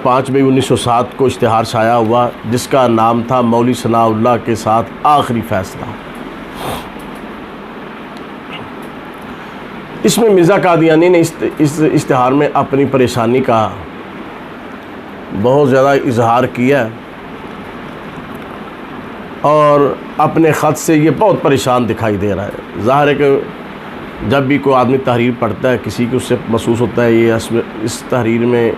5 मई 1907 को इश्तिहार शाया हुआ जिसका नाम था मौलवी सनाउल्लाह के साथ आखिरी फ़ैसला। इसमें मिर्ज़ा कादियानी ने इस इश्तिहार में अपनी परेशानी का बहुत ज़्यादा इजहार किया और अपने ख़त से ये बहुत परेशान दिखाई दे रहा है। ज़ाहिर है कि जब भी कोई आदमी तहरीर पढ़ता है किसी को उससे महसूस होता है ये इस तहरीर में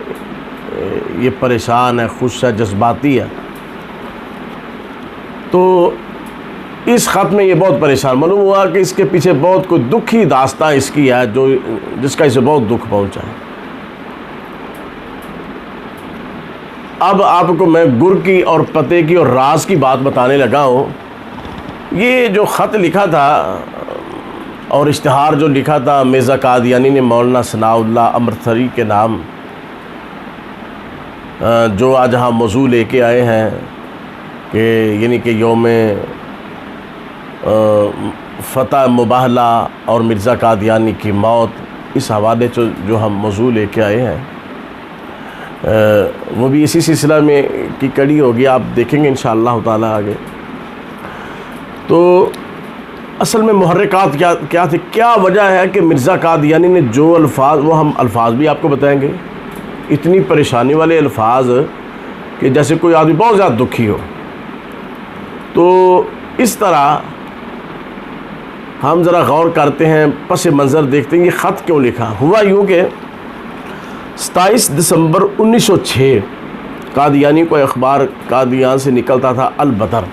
ये परेशान है, खुश है, जज्बाती है। तो इस ख़त में ये बहुत परेशान मालूम हुआ कि इसके पीछे बहुत कोई दुखी दास्तां इसकी है जो जिसका इसे बहुत दुख पहुंचा है। अब आपको मैं गुर की और पते की और राज की बात बताने लगा हूँ। ये जो ख़त लिखा था और इश्तिहार जो लिखा था मिर्ज़ा कादियानी ने मौलाना सनाउल्लाह अमृतसरी के नाम, जो आज हम मौजू लेके आए हैं कि यानी कि योम फ़तह मुबाहला और मिर्ज़ा कादियानी की मौत, इस हवाले से जो हम मौजू लेके आए हैं वो भी इसी सिलसिला में की कड़ी होगी, आप देखेंगे इंशाअल्लाह ताला आगे। तो असल में मुहर्रिकात क्या थे, क्या वजह है कि मिर्ज़ा कादियानी ने जो अल्फाज, वो हम अल्फाज भी आपको बताएंगे, इतनी परेशानी वाले अल्फाज कि जैसे कोई आदमी बहुत ज़्यादा दुखी हो। तो इस तरह हम ज़रा गौर करते हैं, पस मंज़र देखते हैं ये ख़त क्यों लिखा। हुआ यूँ कि 27 दिसंबर 1906 कादियानी को अखबार कादियान से निकलता था अल बदर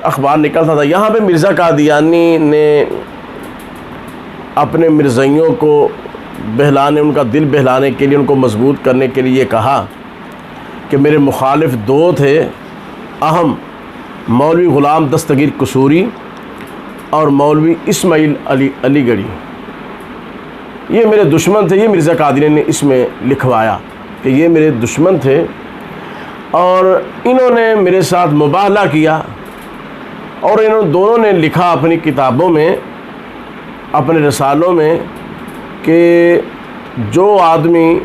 अखबार निकलता था। यहाँ पे मिर्ज़ा कादियानी ने अपने मिर्ज़इयों को बहलाने, उनका दिल बहलाने के लिए, उनको मजबूत करने के लिए कहा कि मेरे मुखालिफ दो थे अहम, मौलवी ग़ुलाम दस्तगीर कसूरी और मौलवी इस्माइल अलीगढ़ी, ये मेरे दुश्मन थे। ये मिर्ज़ा कादियानी ने इसमें लिखवाया कि ये मेरे दुश्मन थे और इन्होंने मेरे साथ मुबाहला किया और इन्होंने दोनों ने लिखा अपनी किताबों में, अपने रसालों में कि जो आदमी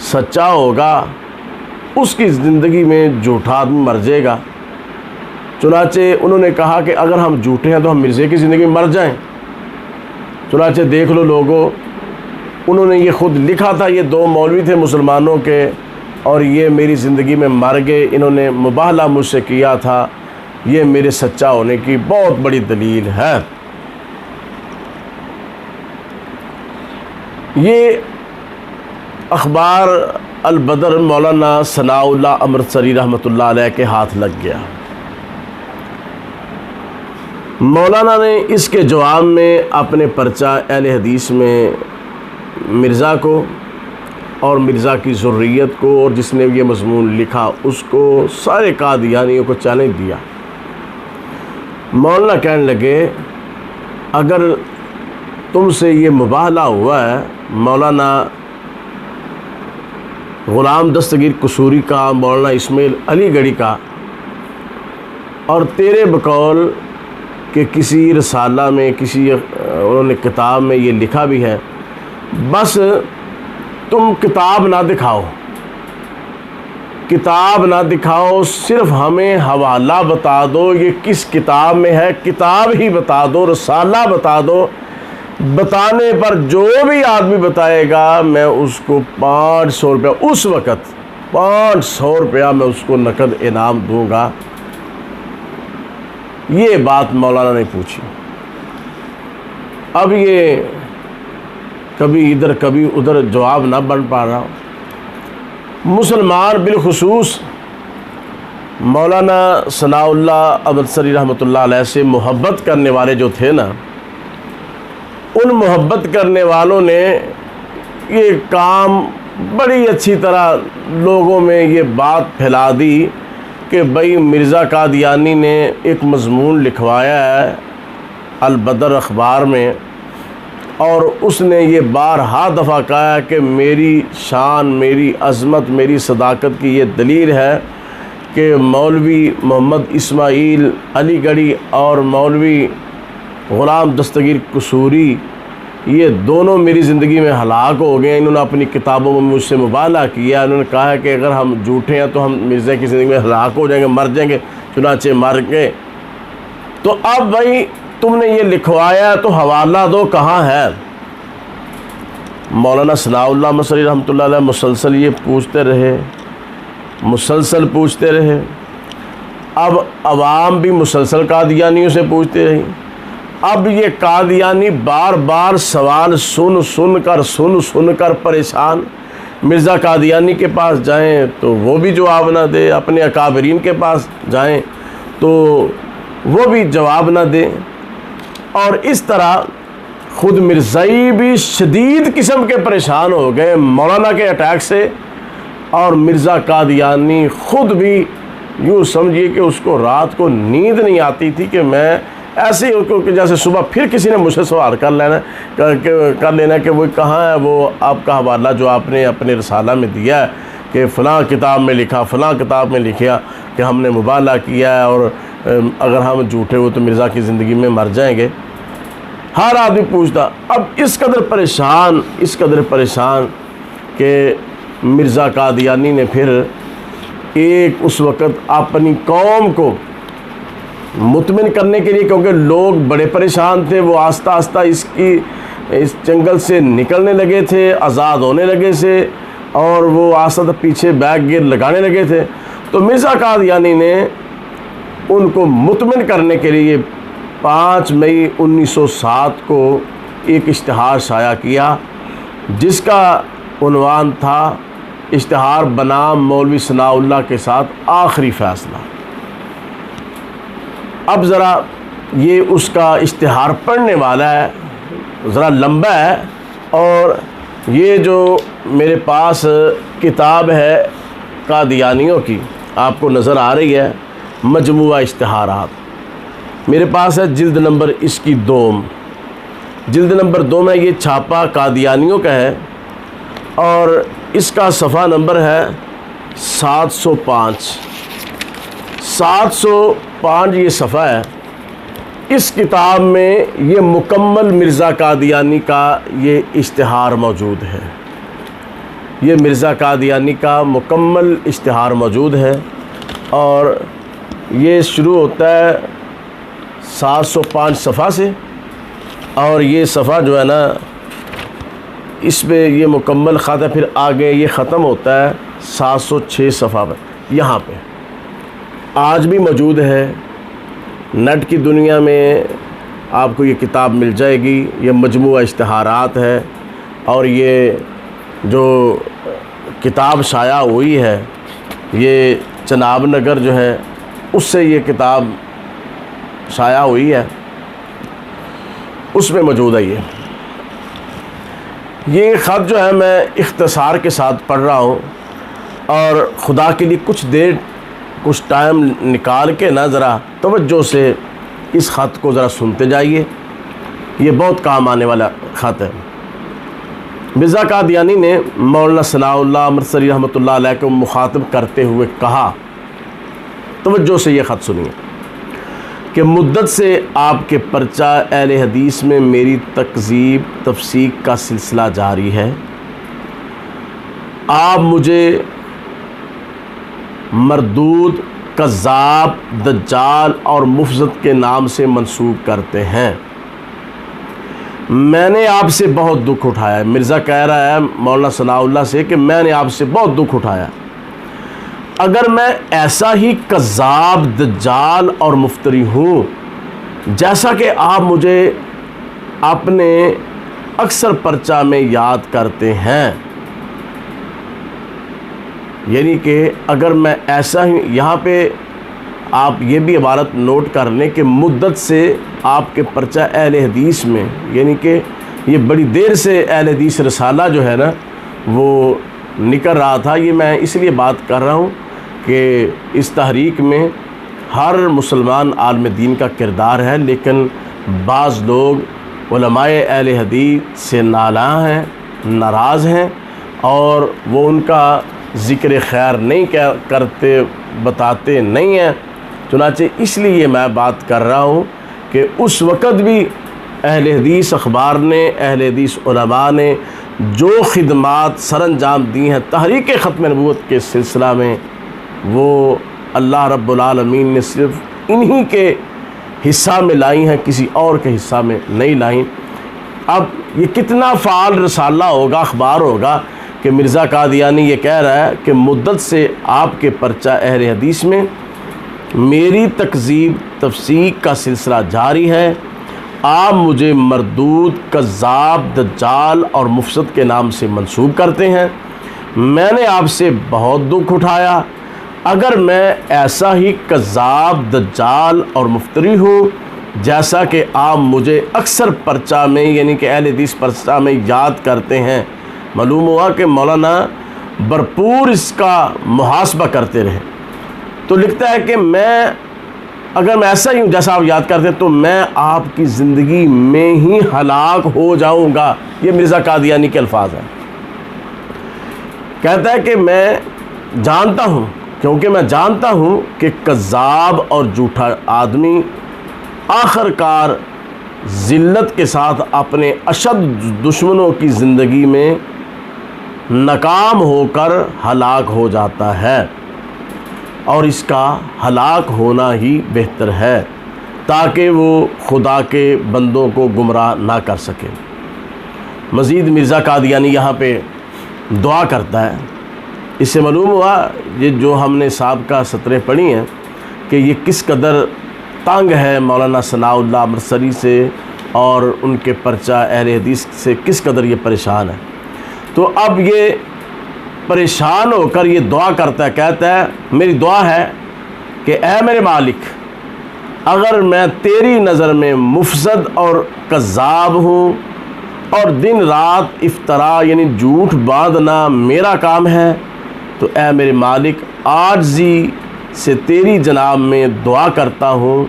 सच्चा होगा उसकी ज़िंदगी में झूठा आदमी मर जाएगा। चुनाचे उन्होंने कहा कि अगर हम झूठे हैं तो हम मिर्ज़े की ज़िंदगी में मर जाएं। चुनाचे देख लो लोगों, उन्होंने ये ख़ुद लिखा था, ये दो मौलवी थे मुसलमानों के और ये मेरी ज़िंदगी में मर गए, इन्होंने मुबाहला मुझसे किया था, ये मेरे सच्चा होने की बहुत बड़ी दलील है। ये अखबार अल बदर मौलाना सनाउल्लाह अमृतसरी रहमतुल्लाह अलैह के हाथ लग गया। मौलाना ने इसके जवाब में अपने पर्चा अहले हदीस में मिर्ज़ा को और मिर्ज़ा की ज़ुर्रियत को और जिसने ये मज़मून लिखा उसको, सारे कादियानियों को चैलेंज दिया। मौलाना कहने लगे अगर तुमसे ये मुबाहला हुआ है मौलाना ग़ुलाम दस्तगीर कसूरी का, मौलाना इस्माइल अलीगढ़ी का, और तेरे बकौल कि किसी रसाला में, किसी उन्होंने किताब में ये लिखा भी है, बस तुम किताब ना दिखाओ, किताब ना दिखाओ, सिर्फ हमें हवाला बता दो ये किस किताब में है, किताब ही बता दो, रसाला बता दो। बताने पर जो भी आदमी बताएगा मैं उसको 500 रुपया, उस वक़्त 500 रुपया मैं उसको नकद इनाम दूंगा। ये बात मौलाना ने पूछी। अब ये कभी इधर कभी उधर जवाब ना बन पा रहा। मुसलमान बिलखुसूस मौलाना सनाउल्लाह अमृतसरी रहमतुल्लाह अलैह से मोहब्बत करने वाले जो थे ना, उन मोहब्बत करने वालों ने ये काम बड़ी अच्छी तरह लोगों में ये बात फैला दी कि भाई मिर्ज़ा कादियानी ने एक मज़मून लिखवाया है अल बदर अखबार में और उसने ये बारहा दफ़ा कहा है कि मेरी शान, मेरी अज़मत, मेरी सदाकत की ये दलील है कि मौलवी मोहम्मद इस्माइल अलीगढ़ी और मौलवी ग़ुलाम दस्तगीर कसूरी ये दोनों मेरी ज़िंदगी में हलाक हो गए। इन्होंने अपनी किताबों में मुझसे मुबाला किया। इन्होंने कहा है कि अगर हम झूठे हैं तो हम मिर्ज़ा की ज़िंदगी में हलाक हो जाएंगे, मर जाएंगे, चुनाचे मर गए। तो अब भाई तुमने ये लिखवाया तो हवाला दो, कहाँ है? मौलाना सनाउल्लाह मसरी रहमतुल्लाह अलैह मुसलसल ये पूछते रहे, मुसलसल पूछते रहे। अब अवाम भी मुसलसल कादियानियों से पूछते रही। अब ये कादियानी बार बार सवाल सुन कर परेशान। मिर्ज़ा कादियानी के पास जाएं तो वो भी जवाब ना दे, अपने अकाबरीन के पास जाएं तो वो भी जवाब ना दे। और इस तरह ख़ुद मिर्ज़ाई भी शदीद किस्म के परेशान हो गए मौलाना के अटैक से। और मिर्ज़ा कादियानी ख़ुद भी यूँ समझिए कि उसको रात को नींद नहीं आती थी कि मैं ऐसे ही उसको कि जैसे सुबह फिर किसी ने मुझसे सवाल कर लेना कि वो कहाँ है वो आपका हवाला जो आपने अपने रसाला में दिया है कि फ़लाँ किताब में लिखा, फ़लाँ किताब में लिखा कि हमने मुबाला किया है और अगर हम झूठे हो तो मिर्ज़ा की ज़िंदगी में मर जाएंगे। हर आदमी पूछता। अब इस कदर परेशान कि मिर्ज़ा कादियानी ने फिर एक उस वक़्त अपनी कौम को मुतमिन करने के लिए, क्योंकि लोग बड़े परेशान थे, वो आस्ता आस्ता इस जंगल से निकलने लगे थे, आज़ाद होने लगे थे और वो आस्ता पीछे बैग गिर लगाने लगे थे। तो मिर्ज़ा कादियानी ने उनको मुतमिन करने के लिए 5 मई 1907 को एक इश्तिहार शाया किया जिसका उन्वान था इश्तिहार बनाम मौलवी सनाउल्लाह के साथ आखिरी फ़ैसला। अब ज़रा ये उसका इश्तिहार पढ़ने वाला है, ज़रा लंबा है और ये जो मेरे पास किताब है कादियानियों की आपको नज़र आ रही है, मजमुआ इश्तिहारात, मेरे पास है जिल्द नंबर इसकी 2, जिल्द नंबर 2 में ये छापा कादियानियों का है और इसका सफ़ा नंबर है 705 ये सफ़ा है। इस किताब में ये मुकम्मल मिर्ज़ा कादियानी का ये इश्तिहार मौजूद है। ये मिर्ज़ा कादियानी का मुकम्मल इश्तिहार मौजूद है और ये शुरू होता है 705 सफ़ा से और ये सफ़ा जो है ना इस पे ये मुकम्मल ख़त है। फिर आगे ये ख़त्म होता है 706 सफ़ा पर। यहाँ पे आज भी मौजूद है, नेट की दुनिया में आपको ये किताब मिल जाएगी। ये मजमुआ इश्तिहारात है और ये जो किताब शाया हुई है ये चनाब नगर जो है उससे ये किताब शाया हुई है, उसमें मौजूद है। ये ख़त जो है मैं इख्तिसार के साथ पढ़ रहा हूँ और ख़ुदा के लिए कुछ टाइम निकाल के ना ज़रा तवज्जो से इस ख़त को ज़रा सुनते जाइए, ये बहुत काम आने वाला ख़त है। मिर्ज़ा कादियानी ने मौलाना सनाउल्लाह मसरी रहमतुल्लाह अलैह को मुखातिब करते हुए कहा, तवज्जो से ये ख़त सुनिए, कि मुद्दत से आपके पर्चा अहले हदीस में मेरी तकज़ीब तफसीक का सिलसिला जारी है। आप मुझे मरदूद, कज़्ज़ाब, दज्जाल और मुफ़्ज़त के नाम से मंसूब करते हैं। मैंने आपसे बहुत दुख उठाया। मिर्ज़ा कह रहा है मौलाना सनाउल्लाह से कि मैंने आपसे बहुत दुख उठाया। अगर मैं ऐसा ही कज़्ज़ाब, दज्जाल और मुफ्तरी हूँ जैसा कि आप मुझे अपने अक्सर पर्चा में याद करते हैं, यानी कि अगर मैं ऐसा ही, यहाँ पे आप ये भी इबारत नोट कर लें कि मुद्दत से आपके पर्चा अहले हदीस में, यानी कि ये बड़ी देर से अहले हदीस रसाला जो है ना वो निकल रहा था। ये मैं इसलिए बात कर रहा हूँ कि इस तहरीक में हर मुसलमान आलिम दीन का किरदार है, लेकिन बाज़ लोग उलमाए अहले हदीस से नाला हैं, नाराज़ हैं और वो उनका ज़िक्र खैर नहीं करते, बताते नहीं हैं। चुनाचे इसलिए मैं बात कर रहा हूँ कि उस वक़्त भी अहले हदीस अखबार ने, अहले हदीस उलमा ने जो खिदमात सरअंजाम दी हैं तहरीक ख़त्म नबूवत के सिलसिला में, वो अल्लाह रब्बुल आलमीन ने सिर्फ़ इन्हीं के हिस्सा में लाई हैं, किसी और के हिस्सा में नहीं लाई। अब ये कितना फ़ाल रसाला होगा, अखबार होगा कि मिर्ज़ा कादियानी ये कह रहा है कि मुद्दत से आपके पर्चा अहले हदीस में मेरी तकज़ीब तफसीक का सिलसिला जारी है। आप मुझे मरदूद, कज़्ज़ाब, दज्जाल और मुफसद के नाम से मंसूब करते हैं। मैंने आपसे बहुत दुख उठाया। अगर मैं ऐसा ही कज़्ज़ाब, दज्जाल और मुफ्तरी हूँ जैसा कि आप मुझे अक्सर पर्चा में यानी कि अहले हदीस पर्चा में याद करते हैं, मालूम हुआ कि मौलाना भरपूर इसका मुहासबा करते रहे। तो लिखता है कि अगर मैं ऐसा ही हूँ जैसा आप याद करते हैं तो मैं आपकी ज़िंदगी में ही हलाक हो जाऊँगा। ये मिर्ज़ा कादियानी के अल्फाज हैं। कहता है कि मैं जानता हूँ, क्योंकि मैं जानता हूँ कि कज़्ज़ाब और झूठा आदमी आखिरकार ज़िल्लत के साथ अपने अशद दुश्मनों की ज़िंदगी में नाकाम होकर हलाक हो जाता है, और इसका हलाक होना ही बेहतर है ताकि वो खुदा के बंदों को गुमराह ना कर सके। मज़ीद मिर्ज़ा कादियानी यहाँ पे दुआ करता है। इससे मालूम हुआ ये जो हमने साबिक़ा सतरें पढ़ी हैं कि ये किस कदर तंग है मौलाना सनाउल्लाह अमृतसरी से और उनके पर्चा अहले हदीस से, किस कदर ये परेशान है। तो अब ये परेशान होकर ये दुआ करता है, कहता है मेरी दुआ है कि ऐ मेरे मालिक, अगर मैं तेरी नज़र में मुफसद और कज़्ज़ाब हूँ और दिन रात इफ्तरा यानी झूठ बांधना मेरा काम है, तो ऐ मेरे मालिक आजिज़ी से तेरी जनाब में दुआ करता हूँ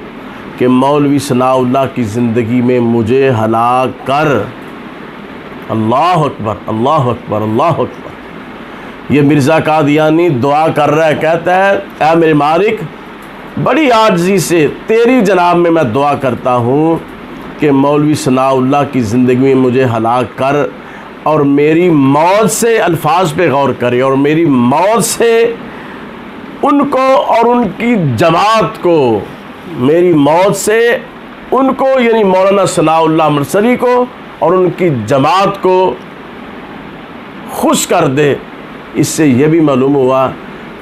कि मौलवी सनाउल्लाह की ज़िंदगी में मुझे हलाक कर। अल्लाह अकबर, अल्लाह अकबर, अल्लाह अकबर। ये मिर्ज़ा कादियानी दुआ कर रहा है, कहता है ऐ मेरे मालिक, बड़ी आजिज़ी से तेरी जनाब में मैं दुआ करता हूँ कि मौलवी सनाउल्लाह की ज़िंदगी में मुझे हलाक कर और मेरी मौत से, अल्फाज पे गौर करे, और मेरी मौत से उनको और उनकी जमात को, मेरी मौत से उनको यानी मौलाना सनाउल्लाह अमृतसरी को और उनकी जमात को खुश कर दे। इससे यह भी मालूम हुआ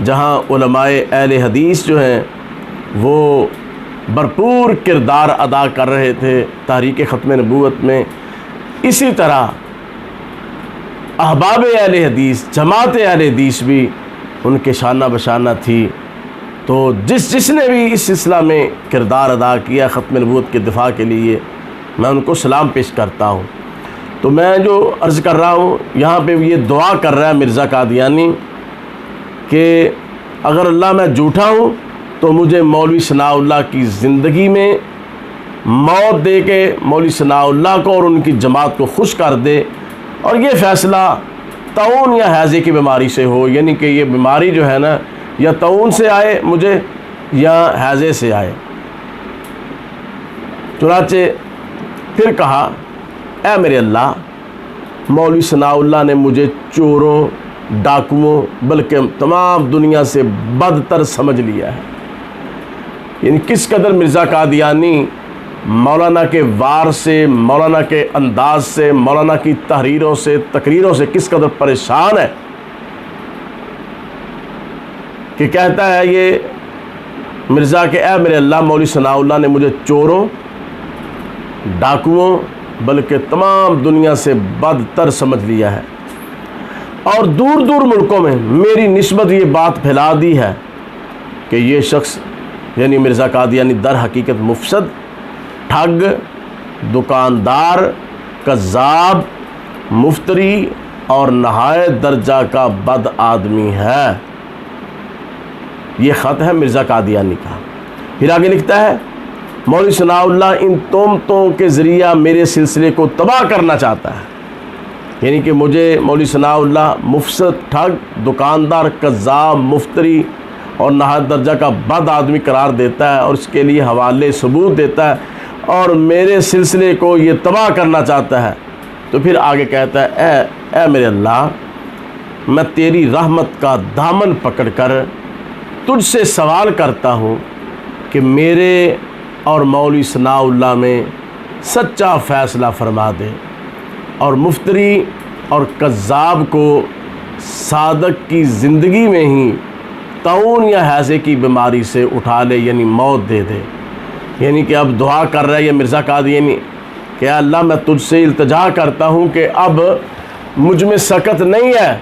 जहाँ उलमाए अहले हदीस जो हैं वो भरपूर किरदार अदा कर रहे थे तहरीक ख़त्म नबूवत में, इसी तरह अहबाब अहले हदीस, जमात अहले हदीस भी उनके शाना बशाना थी। तो जिसने भी इस सिलसिला में किरदार अदा किया ख़त्म नबूवत के दिफा के लिए, मैं उनको सलाम पेश करता हूँ। तो मैं जो अर्ज़ कर रहा हूँ यहाँ पे ये दुआ कर रहा है मिर्ज़ा कादियानी कि अगर अल्लाह मैं झूठा हूँ तो मुझे मौलवी सनाउल्लाह की ज़िंदगी में मौत दे के मौलवी सनाउल्लाह को और उनकी जमात को खुश कर दे, और ये फ़ैसला तऊन या हैज़े की बीमारी से हो, यानी कि ये बीमारी जो है ना या तऊन से आए मुझे या हैज़े से आए। चुनाचे फिर कहा ऐ मेरे अल्लाह, मौलवी सनाउल्लाह ने मुझे चोरों, डाकुओं बल्कि तमाम दुनिया से बदतर समझ लिया है। यानी किस कदर मिर्ज़ा कादियानी मौलाना के वार से, मौलाना के अंदाज से, मौलाना की तहरीरों से, तकरीरों से किस कदर परेशान है कि कहता है ये मिर्ज़ा के ऐ मेरे अल्लाह, मौलवी सनाउल्लाह ने मुझे चोरों, डाकुओं बल्कि तमाम दुनिया से बदतर समझ लिया है, और दूर दूर मुल्कों में मेरी निस्बत ये बात फैला दी है कि ये शख्स यानी मिर्ज़ा कादियानी दर हकीकत मुफसद, ठग, दुकानदार, कज़्ज़ाब, मुफ्तरी और नहायत दर्जा का बद आदमी है। ये ख़त है मिर्ज़ा कादियानी का। फिर आगे लिखता है मौलवी सनाउल्लाह इन तोमतों के ज़रिया मेरे सिलसिले को तबाह करना चाहता है, यानी कि मुझे मौलवी सनाउल्लाह मुफसद, ठग, दुकानदार, कज़्ज़ाब, मुफ्तरी और नहायत दर्जा का बद आदमी करार देता है और इसके लिए हवाले सबूत देता है, और मेरे सिलसिले को ये तबाह करना चाहता है। तो फिर आगे कहता है, ए मेरे अल्लाह, मैं तेरी रहमत का दामन पकड़कर तुझसे सवाल करता हूँ कि मेरे और मौलवी सनाउल्लाह में सच्चा फ़ैसला फरमा दे और मुफ्तरी और कज़्ज़ाब को सादक की ज़िंदगी में ही तऊन या हैज़े की बीमारी से उठा ले, यानी मौत दे दे। यानी कि अब दुआ कर रहा है ये मिर्ज़ा कादियानी कि अल्लाह मैं तुझसे इल्तिजा करता हूँ कि अब मुझ में सकत नहीं है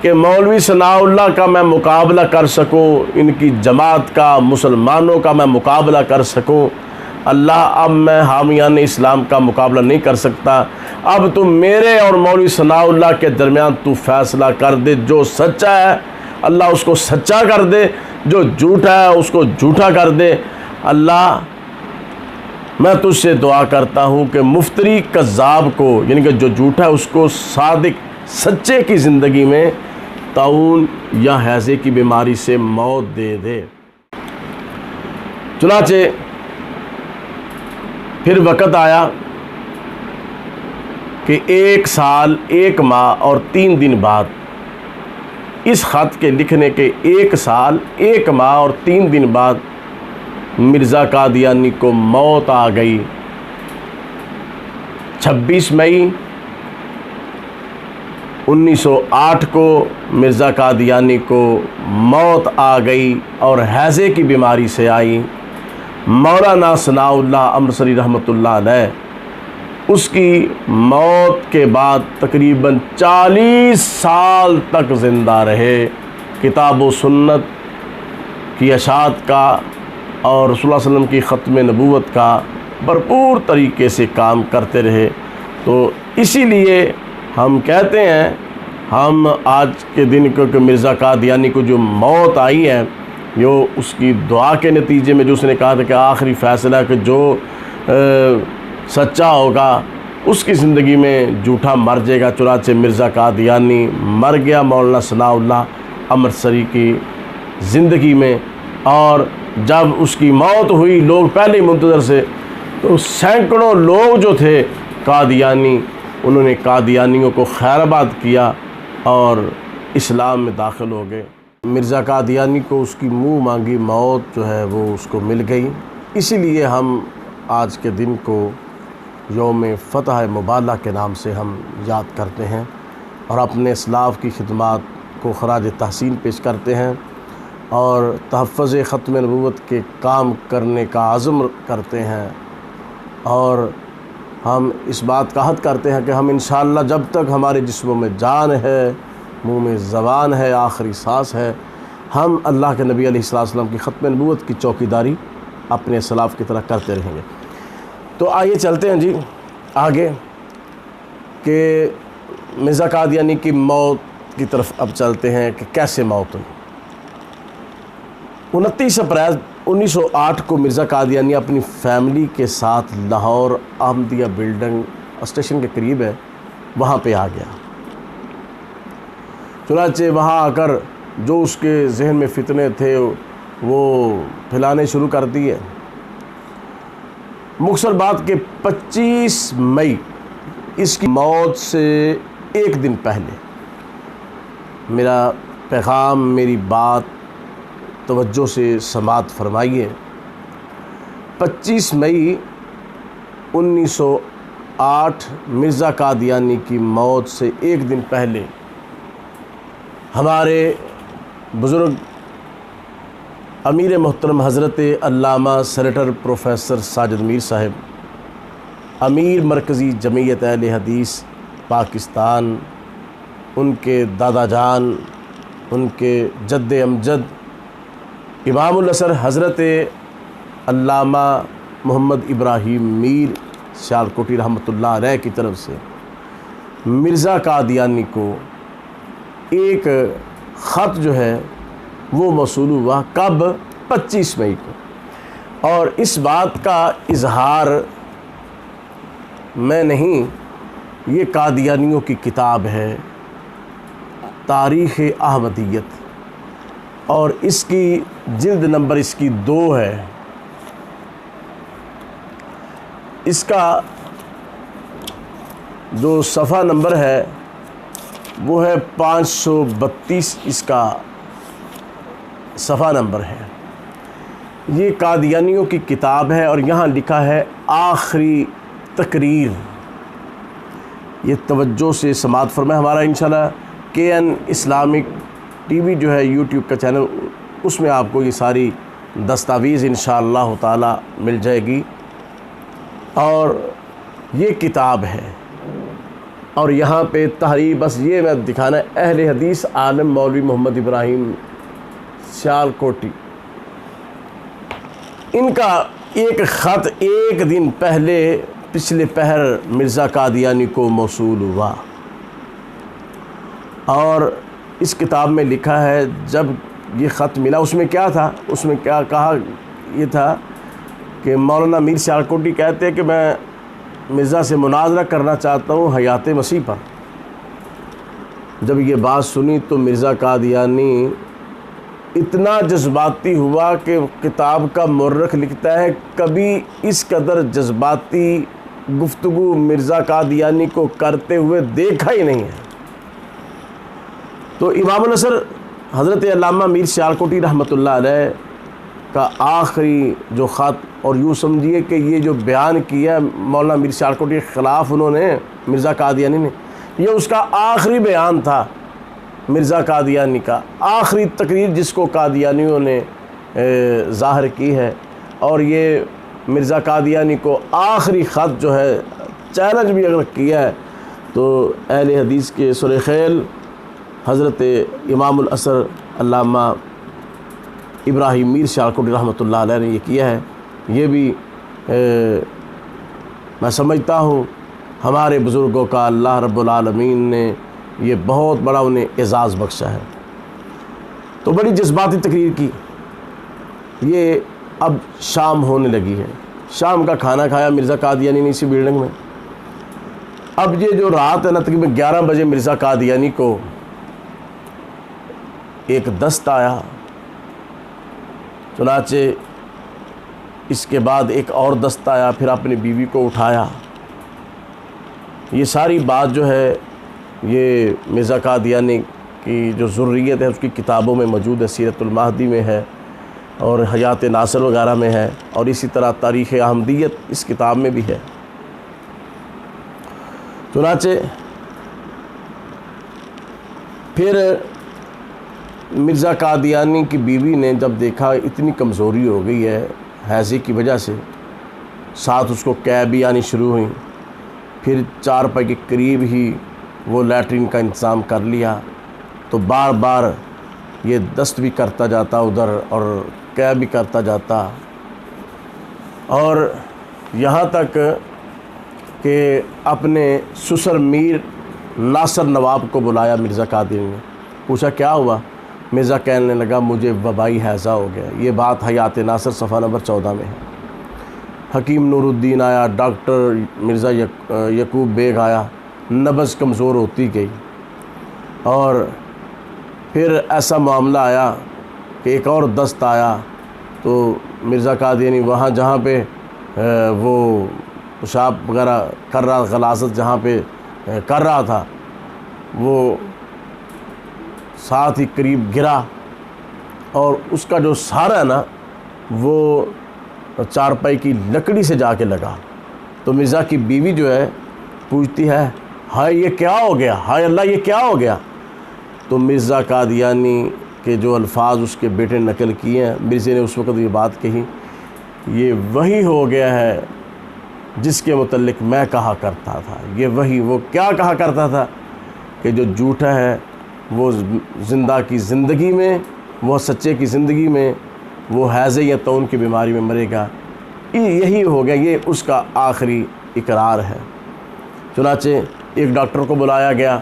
कि मौलवी सनाउल्लाह का मैं मुकाबला कर सकूँ, इनकी जमात का, मुसलमानों का मैं मुकाबला कर सकूँ। अल्लाह अब मैं हामियान इस्लाम का मुकाबला नहीं कर सकता। अब तुम मेरे और मौलवी सनाउल्लाह के दरमियान तू फ़ैसला कर दे। जो सच्चा है अल्लाह उसको सच्चा कर दे, जो झूठा है उसको झूठा कर दे। अल्लाह मैं तुझसे दुआ करता हूँ कि मुफ्तरी कज़्ज़ाब को, यानी कि जो झूठा है, उसको सादिक सच्चे की ज़िंदगी में ताउन या हैज़े की बीमारी से मौत दे दे। चुनाचे फिर वक़्त आया कि 1 साल 1 माह और 3 दिन बाद, इस ख़त के लिखने के 1 साल 1 माह और 3 दिन बाद मिर्ज़ा कादियानी को मौत आ गई। 26 मई 1908 को मिर्ज़ा कादियानी को मौत आ गई और हैज़े की बीमारी से आई। मौलाना सनाउल्लाह अमृतसरी रहमतुल्लाह अलैह उसकी मौत के बाद तकरीबन 40 साल तक ज़िंदा रहे। किताब व सुन्नत की अशात का और रसूलुल्लाह सल्लल्लाहु अलैहि वसल्लम की ख़त्म नबूवत का भरपूर तरीके से काम करते रहे। तो इसीलिए हम कहते हैं, हम आज के दिन को कि मिर्ज़ा कादियानी को जो मौत आई है, जो उसकी दुआ के नतीजे में जो उसने कहा था कि आखिरी फ़ैसला कि जो सच्चा होगा उसकी ज़िंदगी में झूठा मर जाएगा। चुनाचे मिर्ज़ा कादियानी मर गया मौलाना सनाउल्लाह अमृतसरी की ज़िंदगी में। और जब उसकी मौत हुई, लोग पहले ही मुंतज़र से, तो सैकड़ों लोग जो थे कादियानी, उन्होंने कादियानियों को खैराबाद किया और इस्लाम में दाखिल हो गए। मिर्ज़ा कादियानी को उसकी मुँह मांगी मौत जो है वो उसको मिल गई। इसीलिए हम आज के दिन को यौम फ़तह मुबाला के नाम से हम याद करते हैं और अपने इस्लाफ की खिदमात को खराज तहसीन पेश करते हैं और तहफ़्फ़ुज़ ख़त्म नबूवत के काम करने का आज़म करते हैं। और हम इस बात का अहद करते हैं कि हम इंशाअल्लाह जब तक हमारे जिस्मों में जान है, मुँह में ज़बान है, आखिरी सांस है, हम अल्लाह के नबी अलैहिस्सलाम की ख़त्म नबूवत की चौकीदारी अपने सलाफ़ की तरह करते रहेंगे। तो आइए चलते हैं जी आगे कि मिर्ज़ा कादियानी की मौत की तरफ अब चलते हैं कि कैसे मौत हुई। 29 अप्रैल 1908 को मिर्ज़ा कादियानी अपनी फ़ैमिली के साथ लाहौर अहमदिया बिल्डिंग स्टेशन के करीब है, वहाँ पे आ गया। चुनाचे वहाँ आकर जो उसके जहन में फितने थे वो फैलाने शुरू कर दिए। मुख्तसर बात के 25 मई इसकी मौत से 1 दिन पहले मेरा पैगाम, मेरी बात तवज्जो से समात फरमाइए। 25 मई 1908 मिर्ज़ा कादियानी की मौत से 1 दिन पहले हमारे बुज़ुर्ग अमीर मोहतरम हज़रत अल्लामा सेनेटर प्रोफेसर साजिद मीर साहब, अमीर मरकज़ी जमीयत अहले हदीस पाकिस्तान, उनके दादा जान, उनके जद्द अमजद इमामुल असर हज़रत अल्लामा मोहम्मद इब्राहीम मीर सियालकोटी रहमतुल्लाह अलैह की तरफ से मिर्ज़ा कादियानी को एक ख़त जो है वो मौसूल हुआ। कब? 25 मई को। और इस बात का इजहार मैं नहीं, ये कादियानियों की किताब है तारीख़ अहमदियत और इसकी जिल्द नंबर इसकी 2 है इसका जो सफ़ा नंबर है वो है 532, इसका सफ़ा नंबर है। ये कादियानियों की किताब है और यहाँ लिखा है आखिरी तकरीर। ये तवज्जो से समात फरमाए। हमारा इंशाल्लाह KN इस्लामिक TV जो है यूट्यूब का चैनल, उसमें आपको ये सारी दस्तावेज़ इंशाअल्लाह ताला मिल जाएगी। और ये किताब है और यहाँ पे तहरीर, बस ये मैं दिखाना है, अहले हदीस आलम मौलवी मोहम्मद इब्राहिम सियालकोटी, इनका एक ख़त एक दिन पहले पिछले पहर मिर्ज़ा कादियानी को मौसूल हुआ। और इस किताब में लिखा है, जब ये ख़त मिला उसमें क्या था, उसमें क्या कहा, ये था कि मौलाना मीर सियालकोटी कहते हैं कि मैं मिर्ज़ा से मुनाज़रा करना चाहता हूँ हयात मसीह पर। जब ये बात सुनी तो मिर्ज़ा कादियानी इतना जज्बाती हुआ कि किताब का मुर्रख लिखता है, कभी इस कदर जज्बाती गुफ्तगू मिर्ज़ा कादियानी को करते हुए देखा ही नहीं है। तो इमामुल असर हज़रत अल्लामा मीर सियालकोटी रहमतुल्लाह अलैह का आखिरी जो ख़त, और यूँ समझिए कि ये जो बयान किया मौलाना मीर सियालकोटी के ख़िलाफ़ उन्होंने मिर्ज़ा कादियानी ने, ये उसका आखिरी बयान था मिर्ज़ा कादियानी का, आखिरी तकरीर जिसको कादियानियों ने ज़ाहिर की है। और ये मिर्ज़ा कादियानी को आखिरी ख़त जो है चैलेंज भी अगर किया है तो अहले हदीस के सुरख़ैल हज़रत इमामुल असर अल्लामा इब्राहिम मीर सियालकोटी रहमतुल्लाह अलैह ने ये किया है। ये भी मैं समझता हूँ हमारे बुज़ुर्गों का अल्लाह रब्बुल आलमीन ने ये बहुत बड़ा उन्हें एज़ाज़ बख्शा है। तो बड़ी जज्बाती तकरीर की। ये अब शाम होने लगी है, शाम का खाना खाया मिर्ज़ा कादियानी ने इसी बिल्डिंग में। अब ये जो रात है ना, तकरीबन 11 बजे मिर्ज़ा कादियानी को एक दस्त आया। चुनाचे इसके बाद एक और दस्त आया, फिर अपनी बीवी को उठाया। ये सारी बात जो है ये मिर्ज़ा कादियानी की जो ज़ुर्रियत है उसकी किताबों में मौजूद है, सीरतुल महदी में है और हयात नासिर वगैरह में है, और इसी तरह तारीख़ अहमदियत इस किताब में भी है। चुनाचे फिर मिर्ज़ा कादियानी की बीवी ने जब देखा इतनी कमज़ोरी हो गई है हैज़े की वजह से, साथ उसको कैब भी आनी शुरू हुई, फिर 4 रुपये के करीब ही वो लैट्रिन का इंतज़ाम कर लिया। तो बार बार ये दस्त भी करता जाता उधर और कैब भी करता जाता, और यहाँ तक कि अपने ससुर मीर नासिर नवाब को बुलाया मिर्ज़ा कादियानी ने। पूछा क्या हुआ? मिर्ज़ा कहने लगा मुझे वबाई हैज़ा हो गया। ये बात हयात नासिर सफ़ा नंबर 14 में है। हकीम नूरुद्दीन आया, डॉक्टर मिर्ज़ा यकूब बेग आया, नब्ज़ कमज़ोर होती गई, और फिर ऐसा मामला आया कि एक और दस्त आया। तो मिर्ज़ा कादियानी वहाँ जहाँ पे वो पेशाब वगैरह कर रहा, गलाज़त जहाँ पे कर रहा था, वो साथ ही करीब गिरा और उसका जो सहारा है ना वो 4 रुपये की लकड़ी से जाके लगा। तो मिर्ज़ा की बीवी जो है पूछती है हाय ये क्या हो गया, हाय अल्लाह ये क्या हो गया। तो मिर्ज़ा कादियानी के जो अल्फाज उसके बेटे ने नकल किए हैं, मिर्ज़े ने उस वक़्त ये बात कही, ये वही हो गया है जिसके मुतल्लिक मैं कहा करता था। ये वही, वो क्या कहा करता था कि जो झूठा है वो ज़िंदा की ज़िंदगी में, वो सच्चे की ज़िंदगी में वो हैज़े या तौन की बीमारी में मरेगा। यही हो गया, ये उसका आखिरी इकरार है। चुनाचे एक डॉक्टर को बुलाया गया।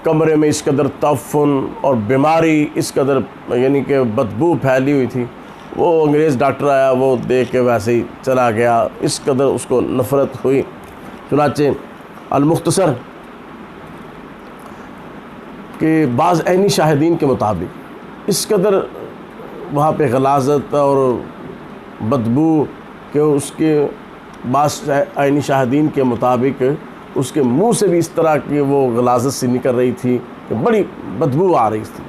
कमरे में इस कदर तफ़ुन और बीमारी इस कदर यानी कि बदबू फैली हुई थी। वो अंग्रेज़ डॉक्टर आया, वो देख के वैसे ही चला गया, इस कदर उसको नफ़रत हुई। चुनाचे अल-मुख्तसर कि बाज़ ऐनी शाहिदीन के मुताबिक इस कदर वहाँ पे गलाज़त और बदबू के उसके बास आइनी शाहिदीन के मुताबिक उसके मुंह से भी इस तरह की वो गलाजत सी निकल रही थी कि बड़ी बदबू आ रही थी।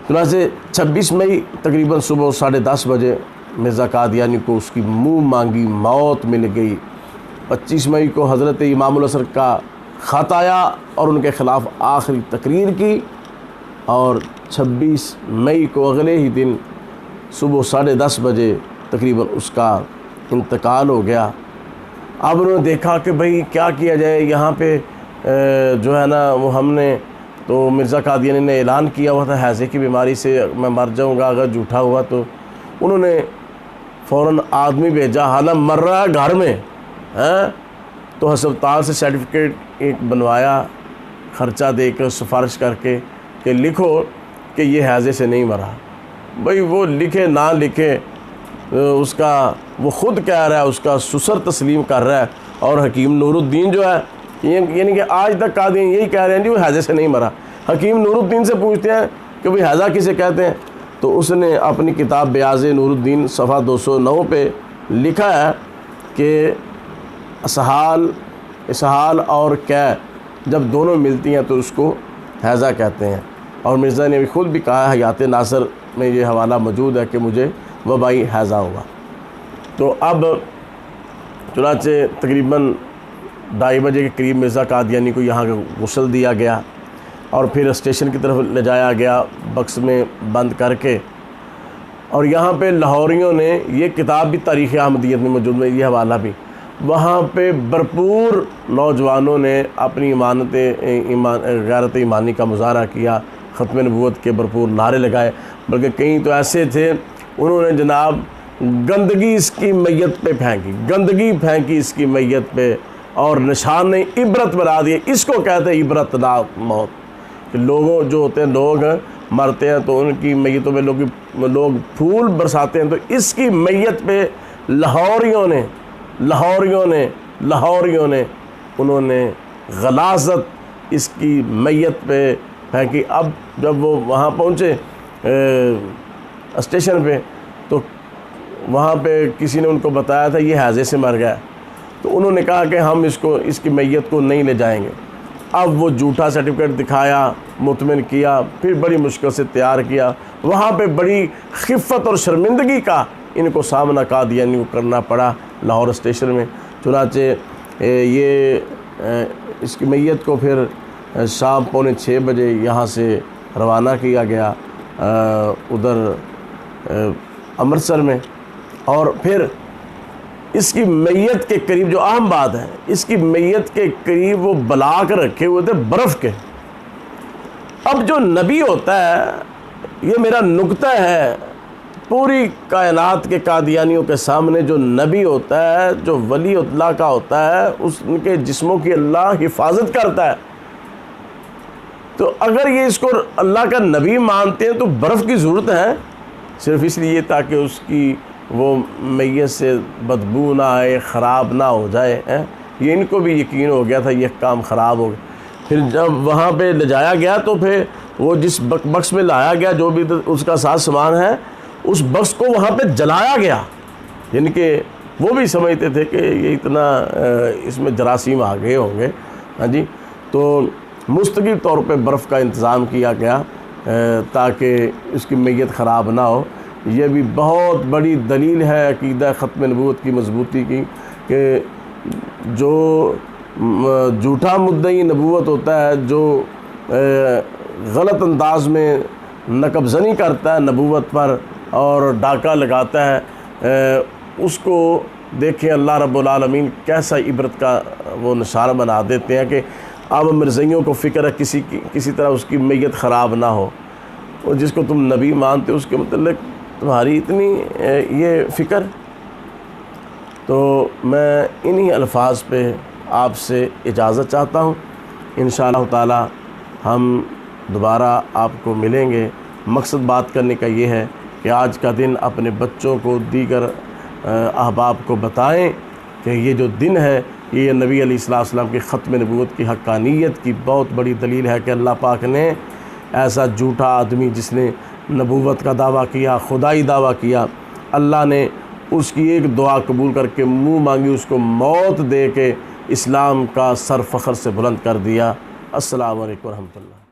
चुनांचे 26 मई तकरीबन सुबह 10:30 बजे मिर्ज़ा कादियानी को उसकी मुँह मांगी मौत मिल गई। 25 मई को हज़रत इमामुल असर का ख़त आया और उनके ख़िलाफ़ आखिरी तकरीर की, और 26 मई को अगले ही दिन सुबह 10:30 बजे तकरीबन उसका इंतकाल हो गया। अब उन्होंने देखा कि भाई क्या किया जाए, यहाँ पे जो है ना वो हमने तो मिर्ज़ा कादियानी ने ऐलान किया हुआ था हैज़े की बीमारी से मैं मर जाऊँगा अगर झूठा हुआ तो। उन्होंने फ़ौरन आदमी भेजा, हालांकि मर रहा है घर में हैं, तो हस्पताल से सर्टिफिकेट एक बनवाया ख़र्चा देकर सिफारिश करके कि लिखो कि ये हैज़े से नहीं मरा। भाई वो लिखे ना लिखे, उसका वो ख़ुद कह रहा है, उसका सुसर तस्लीम कर रहा है। और हकीम नूरुद्दीन जो है यानी कि आज तक कादियानी यही कह रहे हैं जी वो हैज़े से नहीं मरा। हकीम नूरुद्दीन से पूछते हैं कि भाई हैज़ा किसे कहते हैं, तो उसने अपनी किताब ब्याज़े नूरुद्दीन सफ़ा 209 पे लिखा है कि इसहाल और कै जब दोनों मिलती हैं तो उसको हैज़ा कहते हैं। और मिर्ज़ा ने भी ख़ुद भी कहा है, हयात नासर में ये हवाला मौजूद है कि मुझे वबाई हैज़ा हुआ। तो अब चुनांचे तकरीबन 2:30 बजे के करीब मिर्ज़ा कादियानी को यहाँ गुस्ल दिया गया और फिर स्टेशन की तरफ ले जाया गया बक्स में बंद करके। और यहाँ पे लाहौरियों ने ये किताब भी तारीख़ अहमदियत में मौजूद है, ये हवाला भी, वहाँ पे भरपूर नौजवानों ने अपनी गैरत ईमानी का मुजाहरा किया, ख़त्म नबूवत के भरपूर नारे लगाए। बल्कि कई तो ऐसे थे उन्होंने जनाब गंदगी इसकी मैयत पे फेंकी, गंदगी फेंकी इसकी मैयत पे और निशान इबरत बना दिए। इसको कहते हैं इबरतनाक मौत, कि लोगों जो होते हैं लोग मरते हैं तो उनकी मैयतों में लोग फूल बरसाते हैं, तो इसकी मैयत पे लाहौरियों ने उन्होंने गलाजत इसकी मैयत पे फेंकी। अब जब वो वहाँ पहुँचे स्टेशन पे तो वहाँ पे किसी ने उनको बताया था ये हैज़े से मर गया, तो उन्होंने कहा कि हम इसकी मैयत को नहीं ले जाएंगे। अब वो झूठा सर्टिफिकेट दिखाया, मुतमिन किया, फिर बड़ी मुश्किल से तैयार किया। वहाँ पे बड़ी खिफ़त और शर्मिंदगी का इनको सामना कादियानी को करना पड़ा लाहौर स्टेशन में। चुनांचे इसकी मैयत को फिर शाम 5:45 बजे यहाँ से रवाना किया गया उधर अमृतसर में। और फिर इसकी मैयत के करीब, जो अहम बात है, इसकी मैयत के करीब वो बलाक रखे हुए थे बर्फ़ के। अब जो नबी होता है, ये मेरा नुक्ता है, पूरी कायनात के कादियानियों के सामने जो नबी होता है, जो वली अल्लाह का होता है, उनके जिस्मों की अल्लाह हिफाजत करता है। तो अगर ये इसको अल्लाह का नबी मानते हैं तो बर्फ़ की ज़रूरत है सिर्फ़ इसलिए ताकि उसकी वो मैयत से बदबू ना आए, ख़राब ना हो जाए है। ये इनको भी यकीन हो गया था ये काम ख़राब हो गया। फिर जब वहाँ पे ले जाया गया तो फिर वो जिस बक्स में लाया गया, जो भी उसका साथ सामान है, उस बक्स को वहाँ पे जलाया गया। यानी कि वो भी समझते थे कि ये इतना इसमें जरासीम आ गए होंगे। हाँ जी, तो मुस्तकिल तौर पे बर्फ़ का इंतज़ाम किया गया ताकि इसकी मैयत ख़राब ना हो। ये भी बहुत बड़ी दलील है अक़ीदा ख़त्म नबूवत की मजबूती की कि जो झूठा मुद्दई नबूवत होता है, जो गलत अंदाज में नकबज़नी करता है नबूवत पर और डाका लगाता है, उसको देखें अल्लाह रब्बुल आलमीन कैसा इबरत का वो निशान बना देते हैं कि अब मिर्ज़इयों को फ़िक्र है किसी तरह उसकी मैयत ख़राब ना हो। और जिसको तुम नबी मानते हो उसके मतलब तुम्हारी इतनी ये फ़िक्र। तो मैं इन्हीं अल्फाज पे आपसे इजाज़त चाहता हूँ। इंशाअल्लाह ताला हम दोबारा आपको मिलेंगे। मकसद बात करने का ये है कि आज का दिन अपने बच्चों को, दीगर अहबाब को बताएं कि ये जो दिन है ये नबी अलैहिस्सलाम की ख़त्म नबूवत की हक़ानियत की बहुत बड़ी दलील है कि अल्लाह पाक ने ऐसा झूठा आदमी जिसने नबूवत का दावा किया, खुदाई दावा किया, अल्लाह ने उसकी एक दुआ कबूल करके मुँह मांगी, उसको मौत दे के इस्लाम का सर फ़ख्र से बुलंद कर दिया। अस्सलामु अलैकुम रहमतुल्लाह।